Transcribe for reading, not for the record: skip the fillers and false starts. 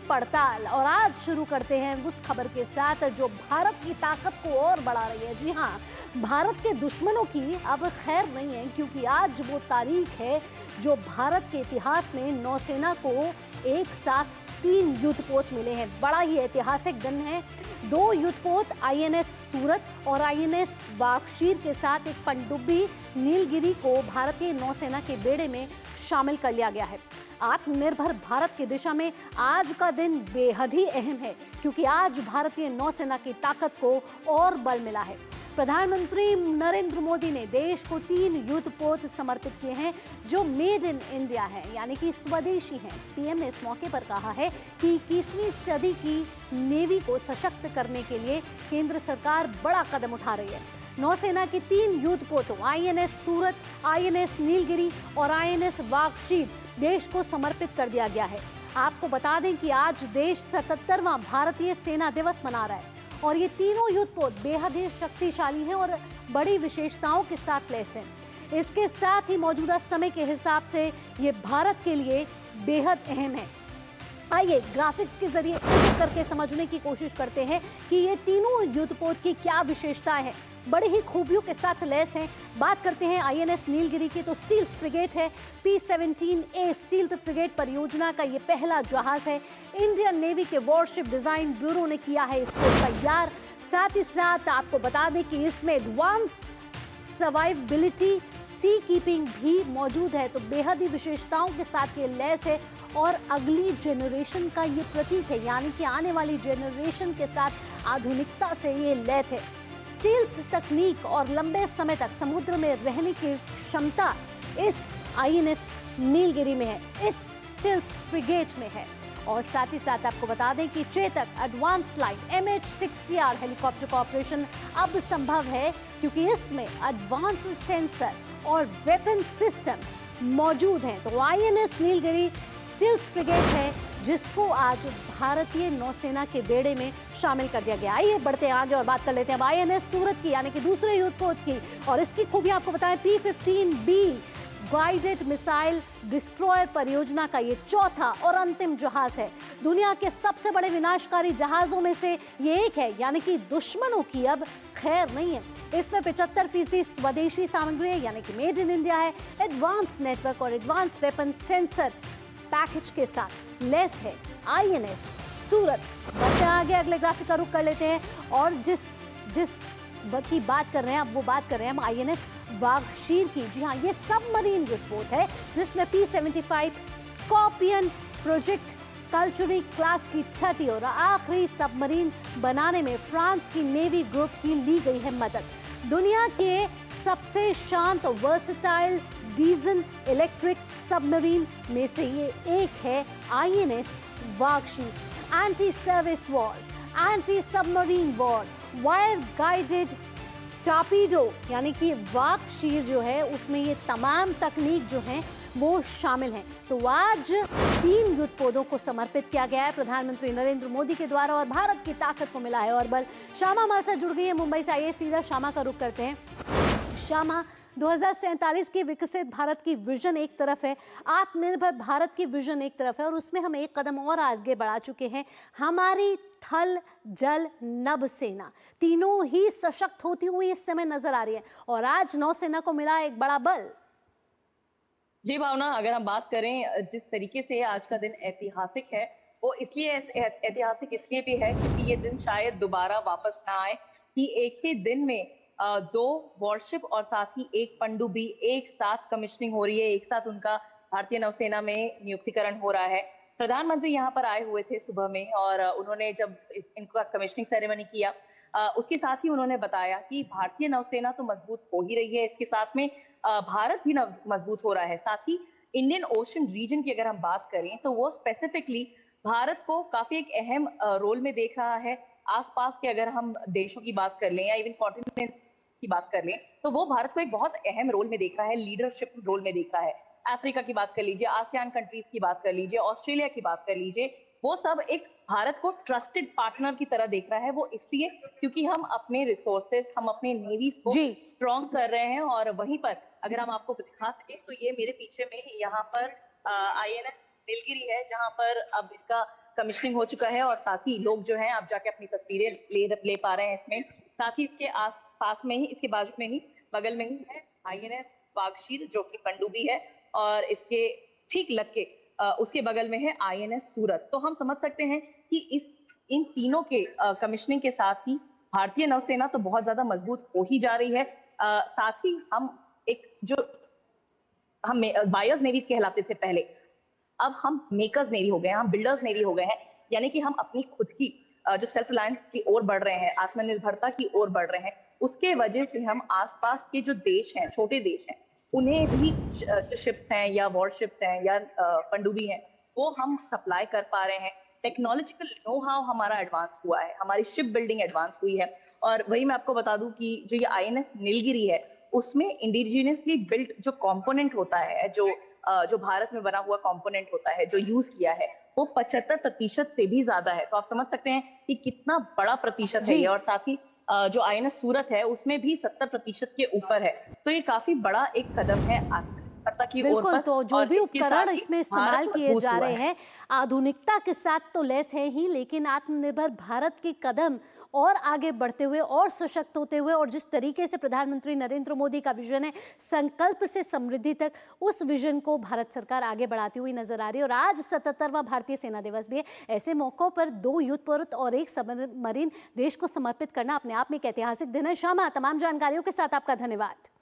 पड़ताल। और आज शुरू करते हैं उस खबर के साथ जो भारत की ताकत को और बढ़ा रही है। जी हाँ, भारत के दुश्मनों की अब खैर नहीं है, क्योंकि आज वो तारीख है जो भारत के इतिहास में नौसेना को एक साथ 3 युद्धपोत मिले हैं। बड़ा ही ऐतिहासिक दिन है। 2 युद्धपोत आईएनएस सूरत और आईएनएस वागशीर के साथ एक पनडुब्बी नीलगिरी को भारतीय नौसेना के बेड़े में शामिल कर लिया गया है। आत्मनिर्भर भारत की दिशा में आज का दिन बेहद ही अहम है, क्योंकि आज भारतीय नौसेना की ताकत को और बल मिला है। प्रधानमंत्री नरेंद्र मोदी ने देश को 3 युद्धपोत समर्पित किए हैं जो मेड इन इंडिया है, यानी कि स्वदेशी हैं। पीएम ने इस मौके पर कहा है कि 21वीं सदी की नेवी को सशक्त करने के लिए केंद्र सरकार बड़ा कदम उठा रही है। नौसेना की 3 युद्धपोतों आईएनएस सूरत, आईएनएस नीलगिरी और आईएनएस वागशीर देश को समर्पित कर दिया गया है। आपको बता दें कि आज देश 77वां भारतीय सेना दिवस मना रहा है और ये तीनों युद्धपोत बेहद ही शक्तिशाली हैं और बड़ी विशेषताओं के साथ लैस हैं। इसके साथ ही मौजूदा समय के हिसाब से ये भारत के लिए बेहद अहम है। आइए ग्राफिक्स के जरिए एक करके समझने की कोशिश करते हैं कि ये तीनों युद्धपोत की क्या विशेषताएं हैं। बड़ी ही खूबियों के साथ लैस हैं। बात करते हैं आईएनएस नीलगिरी की, तो स्टील्थ फ्रिगेट है। P-17A स्टील्थ फ्रिगेट परियोजना का ये पहला जहाज है। इंडियन नेवी के वॉरशिप डिजाइन ब्यूरो ने किया है इसको तैयार। साथ ही साथ आपको बता दें कि इसमें एडवांस सर्वाइवेबिलिटी सी कीपिंग भी मौजूद है। तो बेहद ही विशेषताओं के साथ ये लैस है और अगली जनरेशन का ये प्रतीक है, यानी कि आने वाली जनरेशन के साथ आधुनिकता से ये लैस है। स्टील्थ तकनीक और लंबे समय तक समुद्र में रहने की क्षमता इस आईएनएस नीलगिरी में है, इस स्टील्थ फ्रिगेट में है। और साथ ही साथ आपको बता दें कि Chetak advance line MH-60R helicopter का ऑपरेशन अब संभव है, क्योंकि इसमें एडवांस सेंसर और वेपन सिस्टम मौजूद हैं। तो आईएनएस नीलगिरी स्टील्थ फ्रिगेट है जिसको आज भारतीय नौसेना के बेड़े में शामिल कर दिया गया। आइए बढ़ते हैं आगे और बात कर लेते हैं अब आईएनएस सूरत की, यानी कि दूसरे युद्धपोत की। और इसकी खूबियां आपको बताएं, P-15B गाइडेड मिसाइल डिस्ट्रॉयर परियोजना का ये चौथा और अंतिम जहाज है। दुनिया के सबसे बड़े विनाशकारी जहाजों में से ये एक है, यानी कि दुश्मनों की अब खैर नहीं है। इसमें 75% स्वदेशी सामग्री है, यानी कि मेड इन इंडिया है। एडवांस नेटवर्क और एडवांस वेपन सेंसर पैकेज के साथ लेस है आईएनएस सूरत। बढ़ते आगे अगले ग्राफिक का रुख कर लेते हैं और जिस की बात कर रहे हैं, अब वो बात कर रहे हैं हम आईएनएस वागशीर की। जी हाँ, ये सबमरीन युद्धपोत है जिसमें P-75 scorpion project Kalachuri class की छठी और आखिरी सबमरीन बनाने में फ्रांस की नेवी ग्रुप की ली गई है मदद। दुनिया के सबसे शांत वर्सेटाइल डीजल इलेक्ट्रिक सबमरीन में से ये एक है INS Vagsheer. Anti service wall, anti submarine wall, wire guided torpedo, यानी कि वागशीर जो है उसमें ये तमाम तकनीक जो है वो शामिल हैं। तो आज 3 युद्धपोतों को समर्पित किया गया है प्रधानमंत्री नरेंद्र मोदी के द्वारा और भारत की ताकत को मिला है और बल। श्यामा हमारे साथ जुड़ गई है मुंबई से। आइए सीधा श्यामा का रुख करते हैं। श्यामा, 2047 की विकसित भारत की विजन एक तरफ है, आत्मनिर्भर भारत की विजन एक तरफ है और उसमें हम एक कदम और आगे बढ़ा चुके हैं। हमारी थल जल नभ सेना तीनों ही सशक्त होती हुई इस समय नजर आ रही है और आज नौसेना को मिला एक बड़ा बल। जी भावना, अगर हम बात करें जिस तरीके से आज का दिन ऐतिहासिक है, वो इसलिए ऐतिहासिक इसलिए भी है क्योंकि ये दिन शायद दोबारा वापस ना आए कि एक ही दिन में 2 वॉरशिप और साथ ही एक पनडुब्बी एक साथ कमिश्निंग हो रही है, एक साथ उनका भारतीय नौसेना में नियुक्तिकरण हो रहा है। प्रधानमंत्री यहाँ पर आए हुए थे सुबह में और उन्होंने जब इनका कमिश्निंग सेरेमनी किया, उसके साथ ही उन्होंने बताया कि भारतीय नौसेना तो मजबूत हो ही रही है, इसके साथ में भारत भी मजबूत हो रहा है। साथ ही इंडियन ओशन रीजन की अगर हम बात करें तो वो स्पेसिफिकली भारत को काफी एक अहम रोल में देख रहा है। आसपास के अगर हम देशों की बात कर लें या इवन कॉन्टिनेंट की बात कर लें तो वो भारत को एक बहुत अहम रोल में देख रहा है, लीडरशिप रोल में देख रहा है। अफ्रीका की बात कर लीजिए, आसियान कंट्रीज की बात कर लीजिए, ऑस्ट्रेलिया की बात कर लीजिए, वो सब एक भारत को ट्रस्टेड पार्टनर की तरह देख रहा है। वो इसलिए क्योंकि हम अपने रिसोर्सेज, हम अपने नेवीज को स्ट्रॉन्ग कर रहे हैं। और वहीं पर अगर हम आपको दिखा सके तो ये मेरे पीछे में यहाँ पर आईएनएस नीलगिरी है, जहां पर अब इसका कमिश्निंग हो चुका है और साथ ही लोग जो हैं आप जाके अपनी तस्वीरें ले पा रहे हैं इसमें। साथ ही इसके आस पास में ही, इसके बाजू में ही, बगल में ही है आईएनएस वागशीर जो कि पनडुब्बी है, और इसके ठीक लग के उसके बगल में है आईएनएस सूरत। तो हम समझ सकते हैं कि इन तीनों के कमिश्निंग के साथ ही भारतीय नौसेना तो बहुत ज्यादा मजबूत हो ही जा रही है। साथ ही हम बायर्स नेवी कहलाते थे पहले, अब हम मेकर्स नेवी हो गए हैं, हम बिल्डर्स नेवी हो गए हैं। यानी कि हम अपनी खुद की जो सेल्फ रिलायंस की ओर बढ़ रहे हैं, आत्मनिर्भरता की ओर बढ़ रहे हैं। उसके वजह से हम आसपास के जो देश हैं, छोटे देश हैं, उन्हें भी जो शिप्स हैं या वॉरशिप्स हैं या पनडुब्बी हैं, वो हम सप्लाई कर पा रहे हैं। टेक्नोलॉजिकल नो हाउ हमारा एडवांस हुआ है, हमारी शिप बिल्डिंग एडवांस हुई है। और वही मैं आपको बता दूं कि जो ये आईएनएस नीलगिरी है, उसमें इंडिजिनियसली बिल्ट जो कंपोनेंट होता है, जो भारत में बना हुआ कंपोनेंट होता है, जो यूज किया है, वो 75% से भी ज्यादा है। तो आप समझ सकते हैं कि कितना बड़ा प्रतिशत है ये। और साथ ही जो आईएनएस सूरत है उसमें भी 70% के ऊपर है। तो ये काफी बड़ा एक कदम है आत्मनिर्भरता की ओर बिल्कुल, पर। तो जो और भी इसके साथ उपकरण ही इसमें इस्तेमाल भारत किए मजबूत जा हुआ रहे है। हैं, आधुनिकता के साथ तो लैस है ही, लेकिन आत्मनिर्भर भारत के कदम और आगे बढ़ते हुए और सशक्त होते हुए, और जिस तरीके से प्रधानमंत्री नरेंद्र मोदी का विजन है संकल्प से समृद्धि तक, उस विजन को भारत सरकार आगे बढ़ाती हुई नजर आ रही है। और आज 77वां भारतीय सेना दिवस भी है। ऐसे मौकों पर 2 युद्धपोत और 1 सबमरीन देश को समर्पित करना अपने आप में एक ऐतिहासिक दिन है। शामा, तमाम जानकारियों के साथ आपका धन्यवाद।